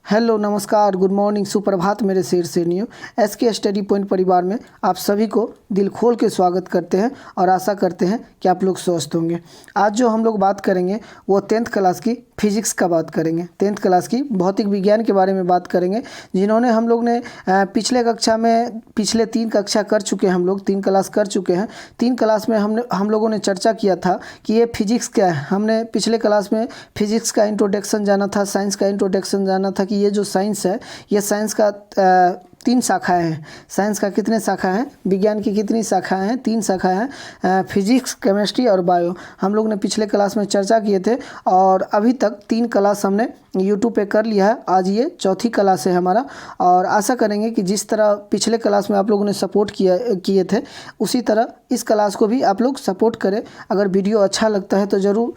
Hello, नमस्कार, good morning, सुप्रभात मेरे शेर शेरनियों। एसके स्टडी पॉइंट परिवार में आप सभी को दिल खोल के स्वागत करते हैं और आशा करते हैं कि आप लोग स्वस्थ होंगे। आज जो हम लोग बात करेंगे वो 10th क्लास की फिजिक्स का बात करेंगे। 10th क्लास की भौतिक विज्ञान के बारे में बात करेंगे, जिन्होंने हम लोग ने पिछले कक्षा में पिछले 3 कक्षा कर चुके हैं। हम लोग 3 क्लास कर चुके हैं। 3 क्लास में हम लोगों ने चर्चा किया था कि ये फिजिक्स क्या है। हमने पिछले क्लास में फिजिक्स का इंट्रोडक्शन जाना था, साइंस का इंट्रोडक्शन जाना था कि ये जो साइंस है ये साइंस का 3 शाखाएँ हैं। साइंस का कितने शाखा हैं? विज्ञान की कितनी शाखाएँ हैं? 3 शाखाएँ हैं, फिजिक्स, केमिस्ट्री और बायो। हम लोग ने पिछले क्लास में चर्चा किए थे और अभी तक 3 क्लास हमने यूट्यूब पे कर लिया है। आज ये चौथी क्लास है हमारा और आशा करेंगे कि जिस तरह पिछले क्लास में आप लोगों ने सपोर्ट किए थे उसी तरह इस क्लास को भी आप लोग सपोर्ट करें। अगर वीडियो अच्छा लगता है तो ज़रूर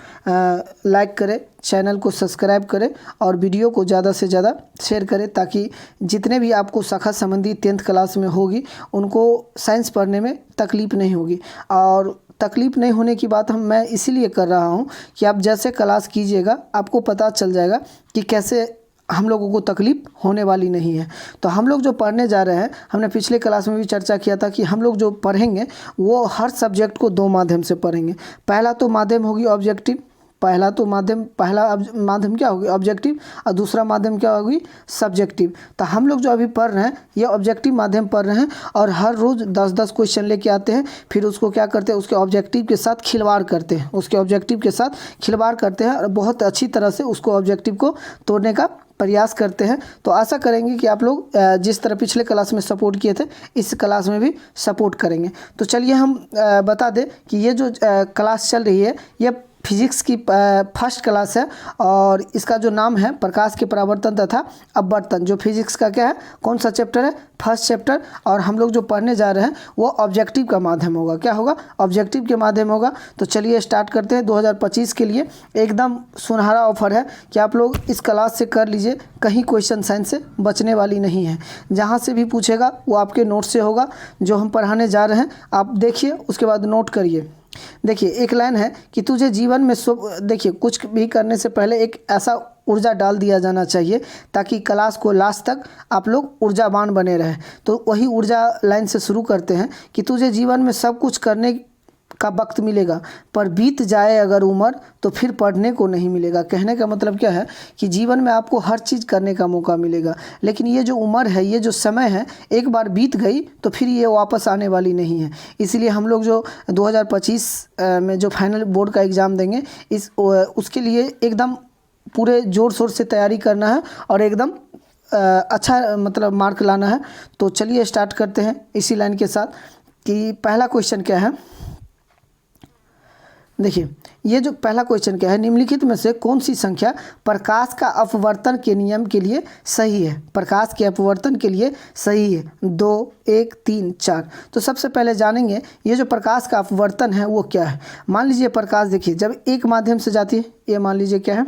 लाइक करें, चैनल को सब्सक्राइब करें और वीडियो को ज़्यादा से ज़्यादा शेयर करें, ताकि जितने भी आपको शाखा संबंधी 10th क्लास में होगी उनको साइंस पढ़ने में तकलीफ़ नहीं होगी। और तकलीफ़ नहीं होने की बात मैं इसीलिए कर रहा हूँ कि आप जैसे क्लास कीजिएगा आपको पता चल जाएगा कि कैसे हम लोगों को तकलीफ़ होने वाली नहीं है। तो हम लोग जो पढ़ने जा रहे हैं, हमने पिछले क्लास में भी चर्चा किया था कि हम लोग जो पढ़ेंगे वो हर सब्जेक्ट को 2 माध्यम से पढ़ेंगे। पहला तो माध्यम होगी ऑब्जेक्टिव, पहला माध्यम क्या होगी? ऑब्जेक्टिव, और दूसरा माध्यम क्या होगी? सब्जेक्टिव। तो हम लोग जो अभी पढ़ रहे हैं ये ऑब्जेक्टिव माध्यम पढ़ रहे हैं और हर रोज़ 10-10 क्वेश्चन लेके आते हैं। फिर उसको क्या करते हैं? उसके ऑब्जेक्टिव के साथ खिलवाड़ करते हैं, और बहुत अच्छी तरह से उसको ऑब्जेक्टिव को तोड़ने का प्रयास करते हैं। तो आशा करेंगे कि आप लोग जिस तरह पिछले क्लास में सपोर्ट किए थे इस क्लास में भी सपोर्ट करेंगे। तो चलिए हम बता दें कि ये जो क्लास चल रही है ये फिजिक्स की फर्स्ट क्लास है और इसका जो नाम है प्रकाश के परावर्तन तथा अपवर्तन। जो फिजिक्स का क्या है, कौन सा चैप्टर है? First chapter. और हम लोग जो पढ़ने जा रहे हैं वो ऑब्जेक्टिव का माध्यम होगा। क्या होगा? ऑब्जेक्टिव के माध्यम होगा। तो चलिए स्टार्ट करते हैं। 2025 के लिए एकदम सुनहरा ऑफर है कि आप लोग इस क्लास से कर लीजिए, कहीं क्वेश्चन साइंस से बचने वाली नहीं है। जहाँ से भी पूछेगा वो आपके नोट से होगा। जो हम पढ़ाने जा रहे हैं आप देखिए, उसके बाद नोट करिए। देखिए एक लाइन है कि तुझे जीवन में देखिए कुछ भी करने से पहले एक ऐसा ऊर्जा डाल दिया जाना चाहिए ताकि क्लास को लास्ट तक आप लोग ऊर्जावान बने रहें। तो वही ऊर्जा लाइन से शुरू करते हैं कि तुझे जीवन में सब कुछ करने का वक्त मिलेगा, पर बीत जाए अगर उम्र तो फिर पढ़ने को नहीं मिलेगा। कहने का मतलब क्या है कि जीवन में आपको हर चीज़ करने का मौका मिलेगा, लेकिन ये जो उम्र है, ये जो समय है, एक बार बीत गई तो फिर ये वापस आने वाली नहीं है। इसलिए हम लोग जो 2025 में जो फाइनल बोर्ड का एग्ज़ाम देंगे उसके लिए एकदम पूरे ज़ोर शोर से तैयारी करना है और एकदम अच्छा मतलब मार्क लाना है। तो चलिए स्टार्ट करते हैं इसी लाइन के साथ कि पहला क्वेश्चन क्या है। देखिए ये जो पहला क्वेश्चन क्या है, निम्नलिखित में से कौन सी संख्या प्रकाश का अपवर्तन के नियम के लिए सही है? प्रकाश के अपवर्तन के लिए सही है 2, 1, 3, 4। तो सबसे पहले जानेंगे ये जो प्रकाश का अपवर्तन है वो क्या है। मान लीजिए प्रकाश, देखिए जब एक माध्यम से जाती है, ये मान लीजिए क्या है,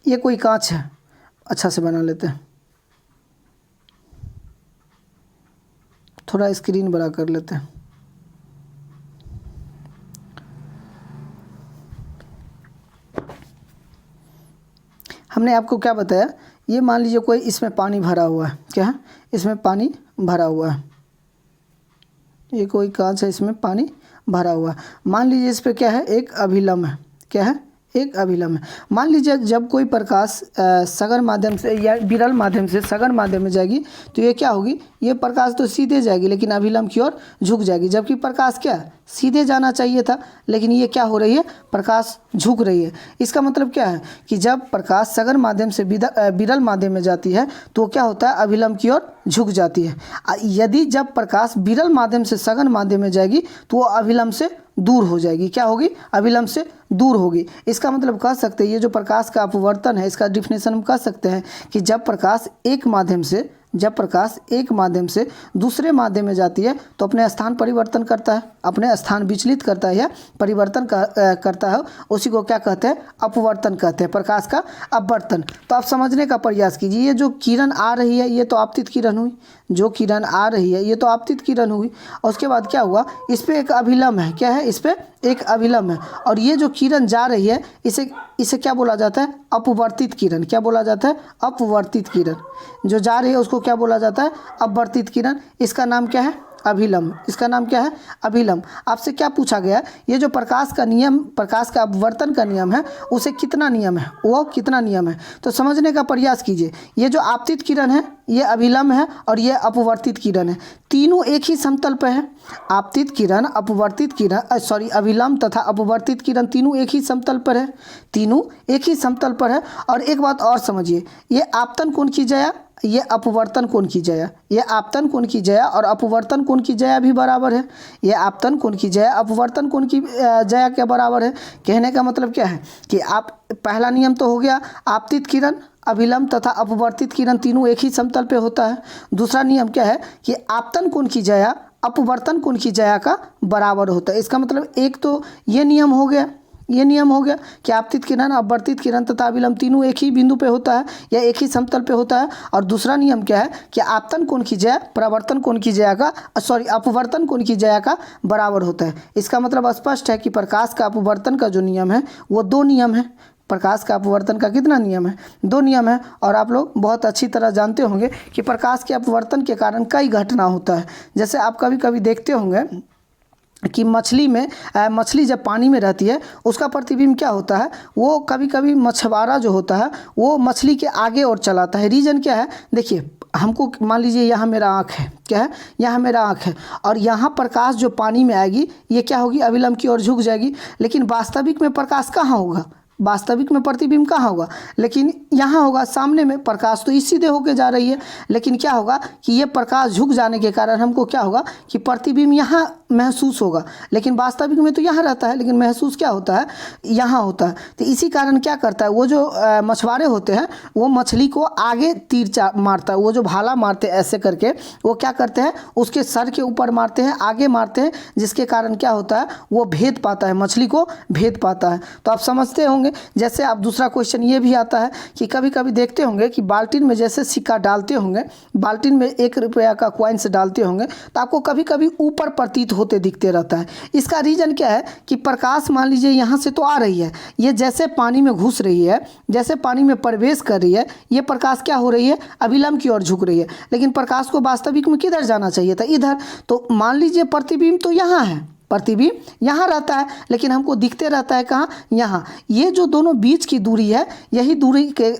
ये कोई कांच है। अच्छा से बना लेते हैं, थोड़ा स्क्रीन बड़ा कर लेते हैं। हमने आपको क्या बताया, ये मान लीजिए कोई इसमें पानी भरा हुआ है। क्या है? इसमें पानी भरा हुआ है। ये कोई कांच है, इसमें पानी भरा हुआ है। मान लीजिए इस पर क्या है, एक अभिलंब है। क्या है? एक अभिलंब है। मान लीजिए जब कोई प्रकाश सघन माध्यम से या विरल माध्यम से सघन माध्यम में जाएगी तो ये क्या होगी, ये प्रकाश तो सीधे जाएगी लेकिन अभिलंब की ओर झुक जाएगी। जबकि प्रकाश क्या है, सीधे जाना चाहिए था, लेकिन ये क्या हो रही है, प्रकाश झुक रही है। इसका मतलब क्या है कि जब प्रकाश सघन माध्यम से विरल माध्यम में जाती है तो क्या होता है, अभिलंब की ओर झुक जाती है। यदि जब प्रकाश विरल माध्यम से सघन माध्यम में जाएगी तो वो अभिलंब से दूर हो जाएगी। क्या होगी? अभिलंब से दूर होगी। इसका मतलब कह सकते हैं ये जो प्रकाश का अपवर्तन है, इसका डिफिनेशन हम कह सकते हैं कि जब प्रकाश एक माध्यम से दूसरे माध्यम में जाती है तो अपने स्थान परिवर्तन करता है। अपने स्थान विचलित करता है या परिवर्तन करता है, उसी को क्या कहते हैं, अपवर्तन कहते हैं, प्रकाश का अपवर्तन। तो आप समझने का प्रयास कीजिए, ये जो किरण आ रही है ये तो आपतित किरण हुई, जो किरण आ रही है ये तो आपतित किरण हुई, और उसके बाद क्या हुआ, इस पर एक अभिलंब है, क्या है, इस पर एक अभिलंब है, और ये जो किरण जा रही है इसे क्या बोला जाता है, अपवर्तित किरण। क्या बोला जाता है, अपवर्तित किरण। जो जा रही है उसको क्या बोला जाता है, अपवर्तित किरण। इसका नाम क्या है, अभिलंब। इसका नाम क्या है, अभिलंब। आपसे क्या पूछा गया है, ये जो प्रकाश का नियम, प्रकाश का अपवर्तन का नियम है, उसे कितना नियम है, वो कितना नियम है, तो समझने का प्रयास कीजिए। ये जो आपतित किरण है ये अभिलंब है और ये अपवर्तित किरण है, तीनों एक ही समतल पर है। आपतित किरण, अपवर्तित किरण, अभिलंब तथा अपवर्तित किरण तीनों एक ही समतल पर है, तीनों एक ही समतल पर है। और एक बात और समझिए, ये आपतन कोण की जया, ये अपवर्तन कोण की जया, ये आपतन कोण की जया और अपवर्तन कोण की जया भी बराबर है। ये आपतन कोण की जया अपवर्तन कोण की जया के बराबर है। कहने का मतलब क्या है कि आप, पहला नियम तो हो गया, आपतित किरण, अभिलंब तथा अपवर्तित किरण तीनों एक ही समतल पे होता है। दूसरा नियम क्या है कि आपतन कोण की जया अपवर्तन कोण की जया का बराबर होता है। इसका मतलब एक तो ये नियम हो गया, ये नियम हो गया कि आपतित किरण, अपवर्तित किरण तथा अभिलंब तीनों एक ही बिंदु पे होता है या एक ही समतल पे होता है। और दूसरा नियम क्या है कि आपतन कोण की जया परावर्तन कोण की जया का, अपवर्तन कोण की जया का बराबर होता है। इसका मतलब स्पष्ट है कि प्रकाश का अपवर्तन का जो नियम है वो दो नियम है। प्रकाश का अपवर्तन का कितना नियम है, दो नियम है। और आप लोग बहुत अच्छी तरह जानते होंगे कि प्रकाश के अपवर्तन के कारण कई घटना होता है। जैसे आप कभी कभी देखते होंगे कि मछली जब पानी में रहती है उसका प्रतिबिंब क्या होता है, वो कभी कभी मछुआरा जो होता है वो मछली के आगे और चलाता है। रीज़न क्या है, देखिए हमको मान लीजिए यहाँ मेरा आँख है, क्या है, यहाँ मेरा आँख है, और यहाँ प्रकाश जो पानी में आएगी ये क्या होगी, अभिलंब की ओर झुक जाएगी। लेकिन वास्तविक में प्रकाश कहाँ होगा, वास्तविक में प्रतिबिंब कहाँ होगा, लेकिन यहाँ होगा सामने में। प्रकाश तो इस सीधे होके जा रही है, लेकिन क्या होगा कि ये प्रकाश झुक जाने के कारण हमको क्या होगा कि प्रतिबिंब यहाँ महसूस होगा, लेकिन वास्तविक में तो यहाँ रहता है, लेकिन महसूस क्या होता है, यहाँ होता है। तो इसी कारण क्या करता है, वो जो मछुआरे होते हैं वो मछली को आगे तीर मारता है, वो जो भाला मारते हैं ऐसे करके, वो क्या करते हैं उसके सर के ऊपर मारते हैं, आगे मारते हैं, जिसके कारण क्या होता है वो भेद पाता है, मछली को भेद पाता है। तो आप समझते होंगे। जैसे आप दूसरा क्वेश्चन ये भी आता है कि कभी कभी देखते होंगे कि बाल्टीन में जैसे सिक्का डालते होंगे, बाल्टीन में 1 रुपया का कॉइन्स डालते होंगे, तो आपको कभी कभी ऊपर प्रतीत होते दिखते रहता है। इसका रीज़न क्या है कि प्रकाश मान लीजिए यहाँ से तो आ रही है, ये जैसे पानी में घुस रही है, जैसे पानी में प्रवेश कर रही है, ये प्रकाश क्या हो रही है, अभिलंब की ओर झुक रही है। लेकिन प्रकाश को वास्तविक में किधर जाना चाहिए था, इधर। तो मान लीजिए प्रतिबिंब तो यहाँ है, प्रतिबिंब यहाँ रहता है, लेकिन हमको दिखते रहता है कहाँ, यहाँ। ये जो दोनों बीच की दूरी है, यही दूरी के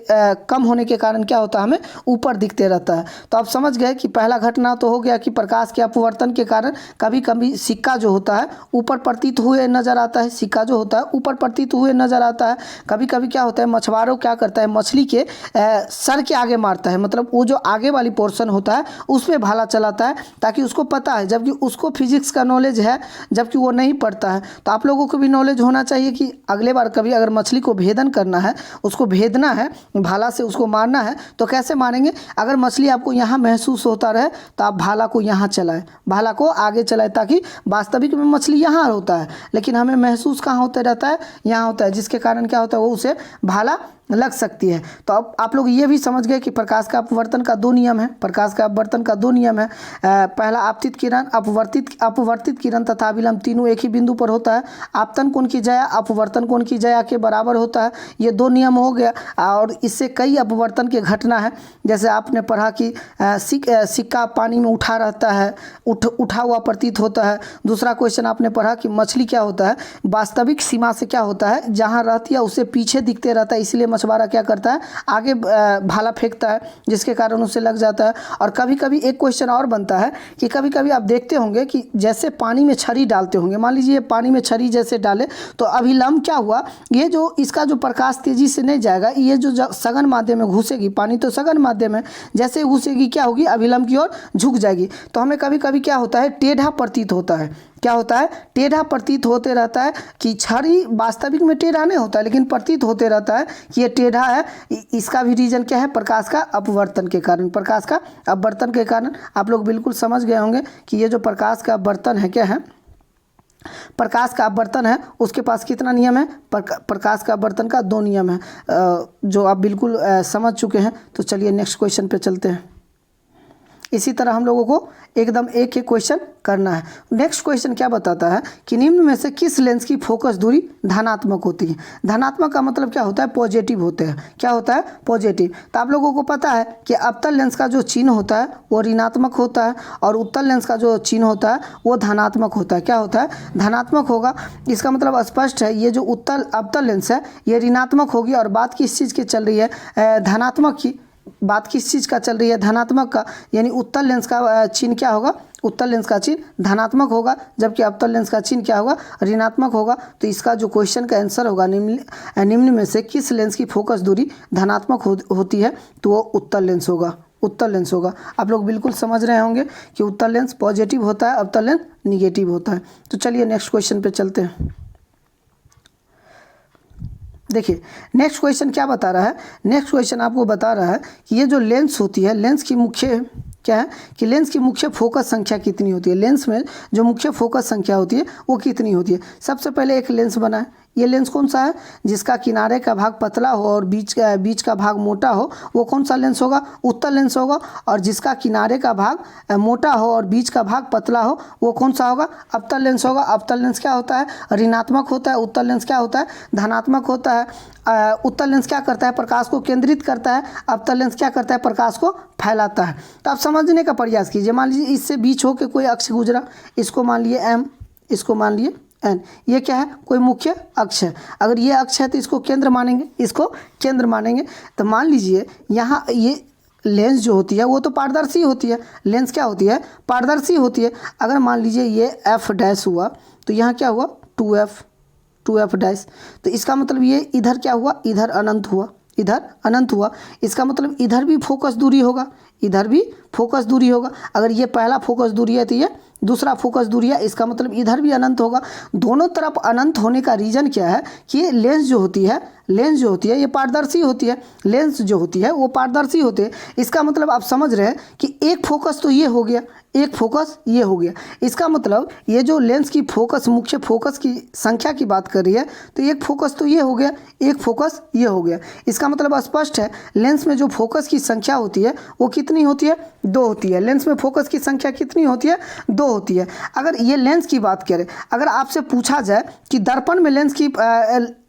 कम होने के कारण क्या होता है, हमें ऊपर दिखते रहता है। तो आप समझ गए कि पहला घटना तो हो गया कि प्रकाश के अपवर्तन के कारण कभी कभी सिक्का जो होता है ऊपर प्रतीत हुए नजर आता है, सिक्का जो होता है ऊपर प्रतीत हुए नजर आता है। कभी कभी क्या होता है, मछुआरों क्या करता है, मछली के सर के आगे मारता है, मतलब वो जो आगे वाली पोर्शन होता है उस पर भाला चलाता है, ताकि उसको पता है, जबकि उसको फिजिक्स का नॉलेज है, जबकि वो नहीं पढ़ता है। तो आप लोगों को भी नॉलेज होना चाहिए कि अगले बार कभी अगर मछली को भेदन करना है, उसको भेदना है, भाला से उसको मारना है, तो कैसे मारेंगे। अगर मछली आपको यहाँ महसूस होता रहे तो आप भाला को यहाँ चलाएं, भाला को आगे चलाएं, ताकि वास्तविक में मछली यहाँ होता है, लेकिन हमें महसूस कहाँ होते रहता है, यहाँ होता है, जिसके कारण क्या होता है वो उसे भाला लग सकती है। तो अब आप लोग ये भी समझ गए कि प्रकाश का अपवर्तन का दो नियम है, प्रकाश का अपवर्तन का दो नियम है। पहला आपतित किरण, अपवर्तित किरण तथा अभिलंब तीनों एक ही बिंदु पर होता है। आपतन कोण की जया अपवर्तन कोण की जया के बराबर होता है, ये दो नियम हो गया। और इससे कई अपवर्तन की घटना है, जैसे आपने पढ़ा कि सिक्का पानी में उठा रहता है, उठा हुआ प्रतीत होता है। दूसरा क्वेश्चन आपने पढ़ा कि मछली क्या होता है, वास्तविक सीमा से क्या होता है, जहाँ रहती है उससे पीछे दिखते रहता है, इसलिए मछुआरा क्या करता है, आगे भाला फेंकता है, जिसके कारण उसे लग जाता है। और कभी कभी एक क्वेश्चन और बनता है कि कभी कभी आप देखते होंगे कि जैसे पानी में छड़ी डालते होंगे, मान लीजिए पानी में छड़ी जैसे डाले, तो अभिलंब क्या हुआ, ये जो इसका जो प्रकाश तेजी से नहीं जाएगा, ये जो सघन माध्यम में घुसेगी, पानी तो सघन माध्यम है, जैसे घुसेगी क्या होगी, अभिलंब की ओर झुक जाएगी। तो हमें कभी कभी क्या होता है, टेढ़ा प्रतीत होता है, क्या होता है, टेढ़ा प्रतीत होते रहता है कि छड़ी वास्तविक में टेढ़ा नहीं होता है, लेकिन प्रतीत होते रहता है कि ये टेढ़ा है। इसका भी रीजन क्या है, प्रकाश का अपवर्तन के कारण, प्रकाश का अपवर्तन के कारण। आप लोग बिल्कुल समझ गए होंगे कि ये जो प्रकाश का अपवर्तन है क्या है, प्रकाश का अपवर्तन है उसके पास कितना नियम है? प्रकाश का अपवर्तन का 2 नियम है, जो आप बिल्कुल समझ चुके हैं। तो चलिए नेक्स्ट क्वेश्चन पे चलते हैं। इसी तरह हम लोगों को एकदम एक एक क्वेश्चन करना है। नेक्स्ट क्वेश्चन क्या बताता है कि निम्न में से किस लेंस की फोकस दूरी धनात्मक होती है? धनात्मक का मतलब क्या होता है? पॉजिटिव होते हैं। क्या होता है? पॉजिटिव। तो आप लोगों को पता है कि अवतल लेंस का जो चिन्ह होता है वो ऋणात्मक होता है और उत्तल लेंस का जो चिन्ह होता है वो धनात्मक होता है। क्या होता है? धनात्मक होगा। इसका मतलब स्पष्ट है, ये जो अवतल लेंस है ये ऋणात्मक होगी। और बात किस चीज़ की चल रही है? धनात्मक की बात किस चीज़ का चल रही है? धनात्मक का। यानी उत्तल लेंस का चिन्ह क्या होगा? उत्तल लेंस का चिन्ह धनात्मक होगा, जबकि अवतल लेंस का चिन्ह क्या होगा? ऋणात्मक होगा। तो इसका जो क्वेश्चन का आंसर होगा, निम्न में से किस लेंस की फोकस दूरी धनात्मक होती है? तो वो उत्तल लेंस होगा। उत्तल लेंस होगा। आप लोग बिल्कुल समझ रहे होंगे कि उत्तल लेंस पॉजिटिव होता है, अवतल लेंस निगेटिव होता है। तो चलिए नेक्स्ट क्वेश्चन पे चलते हैं। देखिए नेक्स्ट क्वेश्चन क्या बता रहा है? नेक्स्ट क्वेश्चन आपको बता रहा है कि ये जो लेंस होती है, लेंस की मुख्य क्या है कि लेंस की मुख्य फोकस संख्या कितनी होती है? लेंस में जो मुख्य फोकस संख्या होती है वो कितनी होती है? सबसे पहले एक लेंस बना है। ये लेंस कौन सा है? जिसका किनारे का भाग पतला हो और बीच का भाग मोटा हो, वो कौन सा लेंस होगा? उत्तल लेंस होगा। और जिसका किनारे का भाग मोटा हो और बीच का भाग पतला हो, वो कौन सा होगा? अवतल लेंस होगा। अवतल लेंस क्या होता है? ऋणात्मक होता है। उत्तल लेंस क्या होता है? धनात्मक होता है। उत्तल लेंस क्या करता है? प्रकाश को केंद्रित करता है। अवतल लेंस क्या करता है? प्रकाश को फैलाता है। तो आप समझने का प्रयास कीजिए। मान लीजिए इससे बीच होकर कोई अक्ष गुजरा, इसको मान लिए M, इसको मान लिए N। ये क्या है? कोई मुख्य अक्ष है। अगर ये अक्ष है तो इसको केंद्र मानेंगे, इसको केंद्र मानेंगे। तो मान लीजिए यहाँ ये लेंस जो होती है वो तो पारदर्शी होती है। लेंस क्या होती है? पारदर्शी होती है। अगर मान लीजिए ये F डैश हुआ तो यहाँ क्या हुआ? 2F dash. तो इसका मतलब ये इधर क्या हुआ? इधर अनंत हुआ, इधर अनंत हुआ। इसका मतलब इधर भी फोकस दूरी होगा, इधर भी फोकस दूरी होगा। अगर ये पहला फोकस दूरी है तो ये दूसरा फोकस दूरी है। इसका मतलब इधर भी अनंत होगा। दोनों तरफ अनंत होने का रीज़न क्या है कि ये लेंस जो होती है ये पारदर्शी होती है। लेंस जो होती है वो पारदर्शी होते हैं। इसका मतलब आप समझ रहे हैं कि एक फोकस तो ये हो गया, एक फोकस ये हो गया। इसका मतलब ये जो लेंस की फोकस, मुख्य फोकस की संख्या की बात कर रही है, तो एक फोकस तो ये हो गया, एक फोकस ये हो गया। इसका मतलब स्पष्ट है, लेंस में जो फोकस की संख्या होती है वो कितनी होती है? 2 होती है। लेंस में फोकस की संख्या कितनी होती है? 2 होती है। अगर ये लेंस की बात करें, अगर आपसे पूछा जाए कि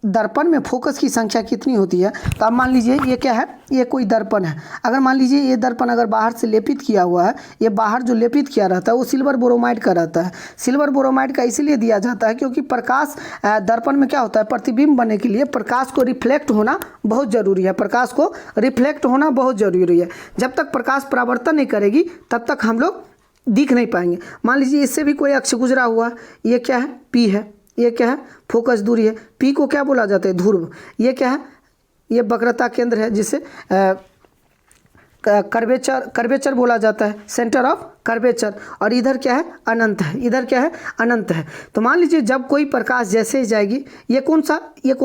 दर्पण में फोकस की संख्या कितनी होती है, तो आप मान लीजिए ये क्या है? ये कोई दर्पण है। अगर मान लीजिए ये दर्पण अगर बाहर से लेपित किया हुआ है, ये बाहर जो लेपित किया रहता है वो सिल्वर बोरोमाइड का रहता है। सिल्वर बोरोमाइड का इसलिए दिया जाता है क्योंकि प्रकाश दर्पण में क्या होता है? प्रतिबिंब बनने के लिए प्रकाश को रिफ्लेक्ट होना बहुत ज़रूरी है। प्रकाश को रिफ्लेक्ट होना बहुत ज़रूरी है। जब तक प्रकाश परावर्तन नहीं करेगी तब तक हम लोग दिख नहीं पाएंगे। मान लीजिए इससे भी कोई अक्ष गुजरा हुआ, ये क्या है? P है। ये क्या है? फोकस दूरी है। P को क्या बोला जाता है? ध्रुव। ये क्या है? ये वक्रता केंद्र है, जिसे कर्वेचर बोला जाता है, सेंटर ऑफ कर्वेचर। और इधर क्या है? अनंत है। इधर क्या है? अनंत है। तो मान लीजिए जब कोई प्रकाश जैसे ही जाएगी, ये कौन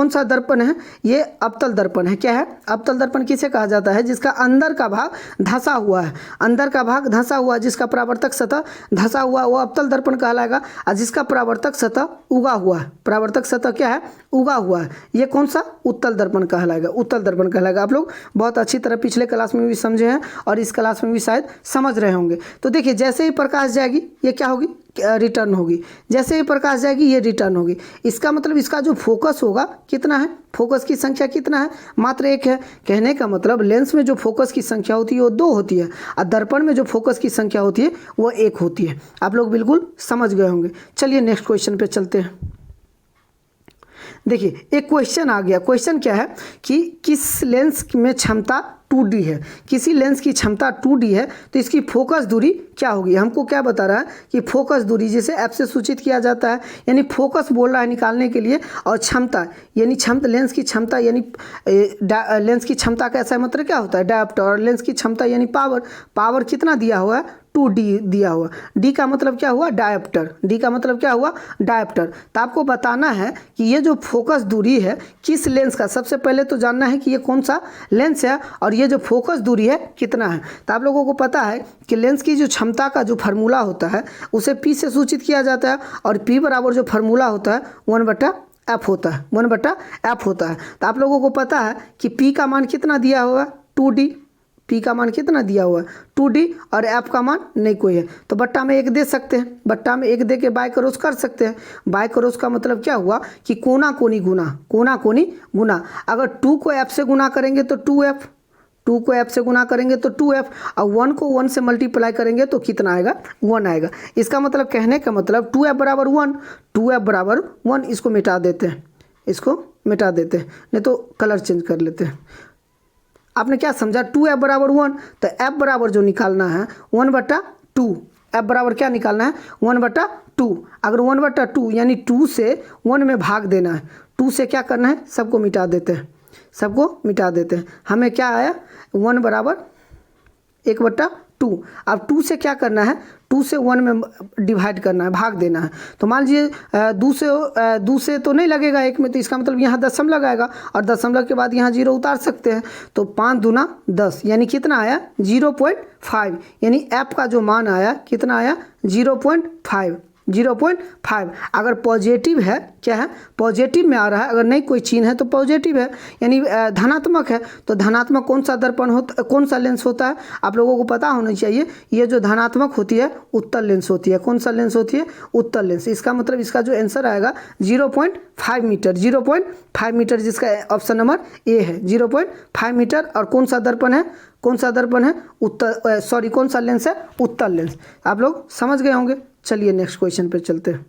सा दर्पण है? ये अवतल दर्पण है। क्या है? अवतल दर्पण किसे कहा जाता है? जिसका अंदर का भाग धंसा हुआ है, अंदर का भाग धंसा हुआ, जिसका परावर्तक सतह धंसा हुआ, वो अवतल दर्पण कहलाएगा। और जिसका परावर्तक सतह उगा हुआ है, परावर्तक सतह क्या है? उगा हुआ है, ये कौन सा? उत्तल दर्पण कहलाएगा। उत्तल दर्पण कहलाएगा। आप लोग बहुत अच्छी तरह पिछले क्लास में भी समझे हैं और इस क्लास में भी शायद समझ रहे होंगे। तो देखिए जैसे ही प्रकाश जाएगी ये क्या होगी? रिटर्न होगी। जैसे ही प्रकाश जाएगी ये रिटर्न होगी। इसका मतलब इसका जो फोकस होगा कितना है? फोकस की संख्या कितना है? मात्र 1 है। कहने का मतलब लेंस में जो फोकस की संख्या होती है वो 2 होती है और दर्पण में जो फोकस की संख्या होती है वो 1 होती है। आप लोग बिल्कुल समझ गए होंगे। चलिए नेक्स्ट क्वेश्चन पे चलते हैं। देखिए एक क्वेश्चन आ गया। क्वेश्चन क्या है कि किस लेंस में क्षमता 2D है, किसी लेंस की क्षमता 2D है तो इसकी फोकस दूरी क्या होगी? हमको क्या बता रहा है कि फोकस दूरी जिसे F से सूचित किया जाता है, यानी फोकस बोल रहा है निकालने के लिए, और क्षमता यानी लेंस की क्षमता, यानी लेंस की क्षमता का ऐसा मतलब क्या होता है? डायोप्टर। और लेंस की क्षमता यानी पावर कितना दिया हुआ है? 2d दिया हुआ। d का मतलब क्या हुआ? डायप्टर। d का मतलब क्या हुआ? डायप्टर। तो आपको बताना है कि ये जो फोकस दूरी है किस लेंस का, सबसे पहले तो जानना है कि ये कौन सा लेंस है और ये जो फोकस दूरी है कितना है। तो आप लोगों को पता है कि लेंस की जो क्षमता का जो फार्मूला होता है उसे p से सूचित किया जाता है और p बराबर जो फार्मूला होता है 1/f होता है, 1/f होता है। तो आप लोगों को पता है कि p का मान कितना दिया हुआ? 2d। p का मान कितना दिया हुआ है? 2d और f का मान नहीं कोई है तो बट्टा में 1 दे सकते हैं। बट्टा में 1 दे के बाय क्रॉस कर सकते हैं। बाय क्रॉस का मतलब क्या हुआ कि कोना कोनी गुना, कोना कोनी गुना। अगर 2 को f से गुना करेंगे तो 2f, 2 को f से गुना करेंगे तो 2f और 1 को 1 से मल्टीप्लाई करेंगे तो कितना आएगा? 1 आएगा। इसका मतलब कहने का मतलब 2f बराबर 1, 2f बराबर 1। इसको मिटा देते हैं, इसको मिटा देते हैं, नहीं तो कलर चेंज कर लेते हैं। आपने क्या समझा? 2f बराबर 1 तो f बराबर जो निकालना है 1/2। f बराबर क्या निकालना है? 1/2। अगर 1/2 यानी 2 से 1 में भाग देना है, 2 से क्या करना है? सबको मिटा देते हैं, सबको मिटा देते हैं। हमें क्या आया? 1 बराबर 1/2। अब 2 से क्या करना है? 2 से 1 में डिवाइड करना है, भाग देना है। तो मान लीजिए 2 से तो नहीं लगेगा 1 में, तो इसका मतलब यहाँ दशमलव लगाएगा और दशमलव के बाद यहाँ 0 उतार सकते हैं। तो 5 दूना 10 यानी कितना आया? 0.5। यानी f का जो मान आया कितना आया? 0.5, 0.5। अगर पॉजिटिव है, क्या है? पॉजिटिव में आ रहा है। अगर नहीं कोई चिन्ह है तो पॉजिटिव है, यानी धनात्मक है। तो धनात्मक कौन सा दर्पण होता, कौन सा लेंस होता है? आप लोगों को पता होना चाहिए। ये जो धनात्मक होती है उत्तल लेंस होती है। कौन सा लेंस होती है? उत्तल लेंस। इसका मतलब इसका जो आंसर आएगा 0.5 मीटर, 0.5 मीटर, जिसका ऑप्शन नंबर ए है 0.5 मीटर। और कौन सा दर्पण है? कौन सा दर्पण है? उत्तल, कौन सा लेंस है? उत्तल लेंस। आप लोग समझ गए होंगे। चलिए नेक्स्ट क्वेश्चन पे चलते हैं।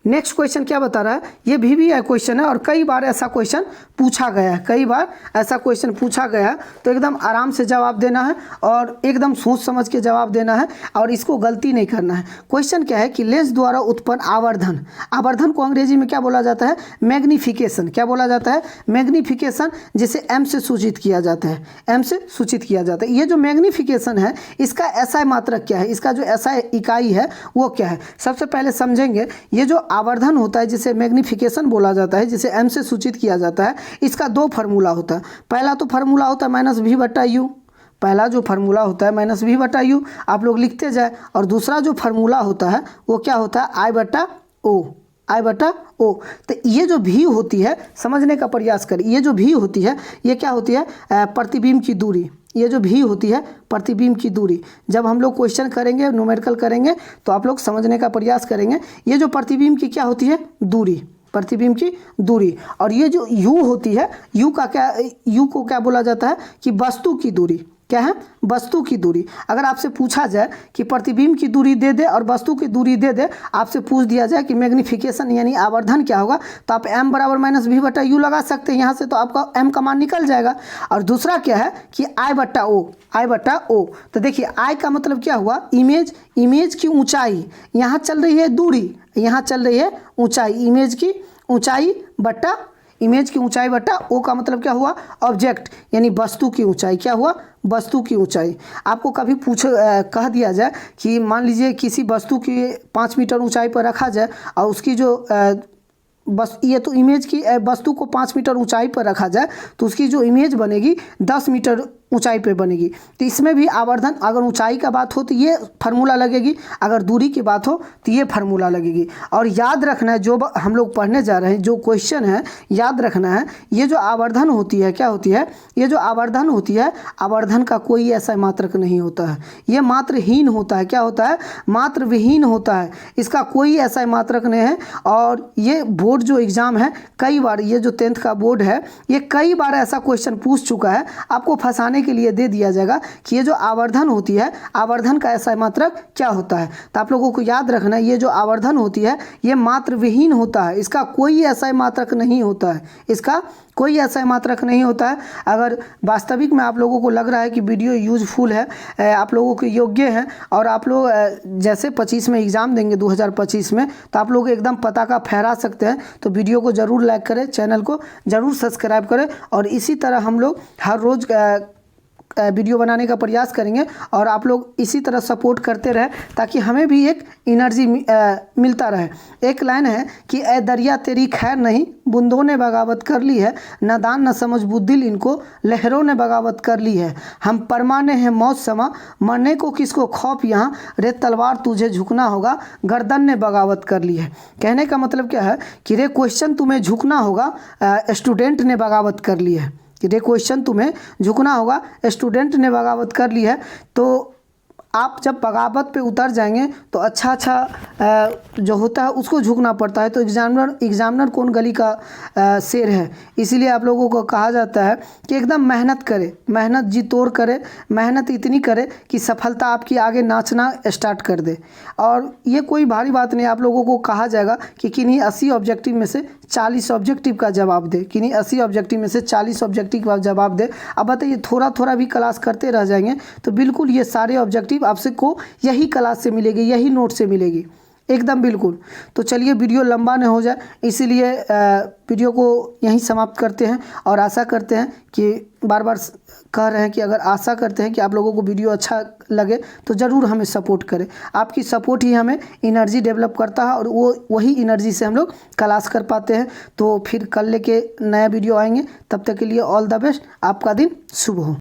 नेक्स्ट क्वेश्चन क्या बता रहा है? ये भी क्वेश्चन है और कई बार ऐसा क्वेश्चन पूछा गया है, कई बार ऐसा क्वेश्चन पूछा गया है। तो एकदम आराम से जवाब देना है और एकदम सोच समझ के जवाब देना है और इसको गलती नहीं करना है। क्वेश्चन क्या है कि लेंस द्वारा उत्पन्न आवर्धन, आवर्धन को अंग्रेजी में क्या बोला जाता है? मैग्नीफिकेशन। क्या बोला जाता है? मैग्नीफिकेशन, जिसे m से सूचित किया जाता है, m से सूचित किया जाता है। ये जो मैग्नीफिकेशन है इसका SI मात्रक क्या है? इसका जो SI इकाई है वो क्या है? सबसे पहले समझेंगे। ये जो आवर्धन होता है जिसे मैग्नीफिकेशन बोला जाता है, जिसे m से सूचित किया जाता है, इसका 2 फार्मूला होता है। पहला तो फार्मूला होता है -v/u, पहला जो फार्मूला होता है -v/u, आप लोग लिखते जाए। और दूसरा जो फार्मूला होता है वो क्या होता है? I/O, I/O। तो ये जो भी होती है, समझने का प्रयास करें, ये जो भी होती है ये क्या होती है? प्रतिबिंब की दूरी। ये जो भी होती है प्रतिबिंब की दूरी। जब हम लोग क्वेश्चन करेंगे, न्यूमेरिकल करेंगे, तो आप लोग समझने का प्रयास करेंगे। ये जो प्रतिबिंब की क्या होती है? दूरी, प्रतिबिंब की दूरी। और ये जो u होती है, u को क्या बोला जाता है? कि वस्तु की दूरी। क्या है? वस्तु की दूरी। अगर आपसे पूछा जाए कि प्रतिबिंब की दूरी दे दे और वस्तु की दूरी दे दे, आपसे पूछ दिया जाए कि मैग्नीफिकेशन यानी आवर्धन क्या होगा, तो आप m बराबर -v/u लगा सकते हैं। यहाँ से तो आपका m का मान निकल जाएगा। और दूसरा क्या है कि I/O, I/O। तो देखिए I का मतलब क्या हुआ? इमेज, इमेज की ऊंचाई। यहाँ चल रही है दूरी, यहाँ चल रही है ऊंचाई, इमेज की ऊंचाई बट्टा, इमेज की ऊंचाई बट्टा O का मतलब क्या हुआ? ऑब्जेक्ट, यानी वस्तु की ऊंचाई। क्या हुआ? वस्तु की ऊंचाई। आपको कभी कह दिया जाए कि मान लीजिए किसी वस्तु की 5 मीटर ऊंचाई पर रखा जाए और उसकी जो बस ये तो इमेज की वस्तु को 5 मीटर ऊंचाई पर रखा जाए तो उसकी जो इमेज बनेगी 10 मीटर ऊंचाई पे बनेगी। तो इसमें भी आवर्धन, अगर ऊंचाई का बात हो तो ये फार्मूला लगेगी, अगर दूरी की बात हो तो ये फार्मूला लगेगी। और याद रखना है, जो हम लोग पढ़ने जा रहे हैं, जो क्वेश्चन है, याद रखना है, ये जो आवर्धन होती है क्या होती है? ये जो आवर्धन होती है, आवर्धन का कोई ऐसा मात्रक नहीं होता है। ये मात्रहीन होता है। क्या होता है? मात्र विहीन होता है। इसका कोई ऐसा मात्रक नहीं है। और ये बोर्ड जो एग्ज़ाम है, कई बार ये जो 10th का बोर्ड है, ये कई बार ऐसा क्वेश्चन पूछ चुका है। आपको फंसाने के लिए दे दिया जाएगा कि ये जो आवर्धन होती है, आवर्धन का ऐसा मात्रक क्या होता है। तो आप लोगों को याद रखना है, ये जो आवर्धन होती है ये मात्र विहीन होता है। इसका कोई ऐसा मात्रक नहीं होता है, इसका कोई ऐसा मात्रक नहीं होता है। अगर वास्तविक में आप लोगों को लग रहा है कि वीडियो यूजफुल है, आप लोगों के योग्य है, और आप लोग जैसे 25 में एग्ज़ाम देंगे 2025 में, तो आप लोग एकदम पता का फहरा सकते हैं, तो वीडियो को ज़रूर लाइक करें, चैनल को ज़रूर सब्सक्राइब करें। और इसी तरह हम लोग हर रोज़ वीडियो बनाने का प्रयास करेंगे और आप लोग इसी तरह सपोर्ट करते रहे ताकि हमें भी एक एनर्जी मिलता रहे। एक लाइन है कि ए दरिया तेरी खैर नहीं, बूंदों ने बगावत कर ली है, नादान न समझ बुद्धिल इनको, लहरों ने बगावत कर ली है। हम परमाने हैं मौत समा, मरने को किसको खौफ यहाँ, रे तलवार तुझे झुकना होगा, गर्दन ने बगावत कर ली है। कहने का मतलब क्या है कि रे क्वेश्चन तुम्हें झुकना होगा, स्टूडेंट ने बगावत कर ली है। कि रे क्वेश्चन तुम्हें झुकना होगा, स्टूडेंट ने बगावत कर ली है। तो आप जब बगावत पे उतर जाएंगे तो अच्छा जो होता है उसको झुकना पड़ता है। तो एग्जामिनर कौन गली का शेर है, इसीलिए आप लोगों को कहा जाता है कि एकदम मेहनत करे, मेहनत जी तोड़ करे, मेहनत इतनी करे कि सफलता आपकी आगे नाचना स्टार्ट कर दे। और ये कोई भारी बात नहीं, आप लोगों को कहा जाएगा कि किन्हीं 80 ऑब्जेक्टिव में से 40 ऑब्जेक्टिव का जवाब दे, किन्हीं 80 ऑब्जेक्टिव में से 40 ऑब्जेक्टिव का जवाब दे। अब बताइए थोड़ा थोड़ा भी क्लास करते रह जाएंगे तो बिल्कुल ये सारे ऑब्जेक्टिव आपसे को यही क्लास से मिलेगी, यही नोट से मिलेगी एकदम बिल्कुल। तो चलिए वीडियो लंबा न हो जाए, इसीलिए वीडियो को यहीं समाप्त करते हैं और आशा करते हैं कि बार बार कह रहे हैं कि अगर आशा करते हैं कि आप लोगों को वीडियो अच्छा लगे तो ज़रूर हमें सपोर्ट करें। आपकी सपोर्ट ही हमें एनर्जी डेवलप करता है और वही एनर्जी से हम लोग क्लास कर पाते हैं। तो फिर कल लेके नया वीडियो आएंगे, तब तक के लिए ऑल द बेस्ट, आपका दिन शुभ हो।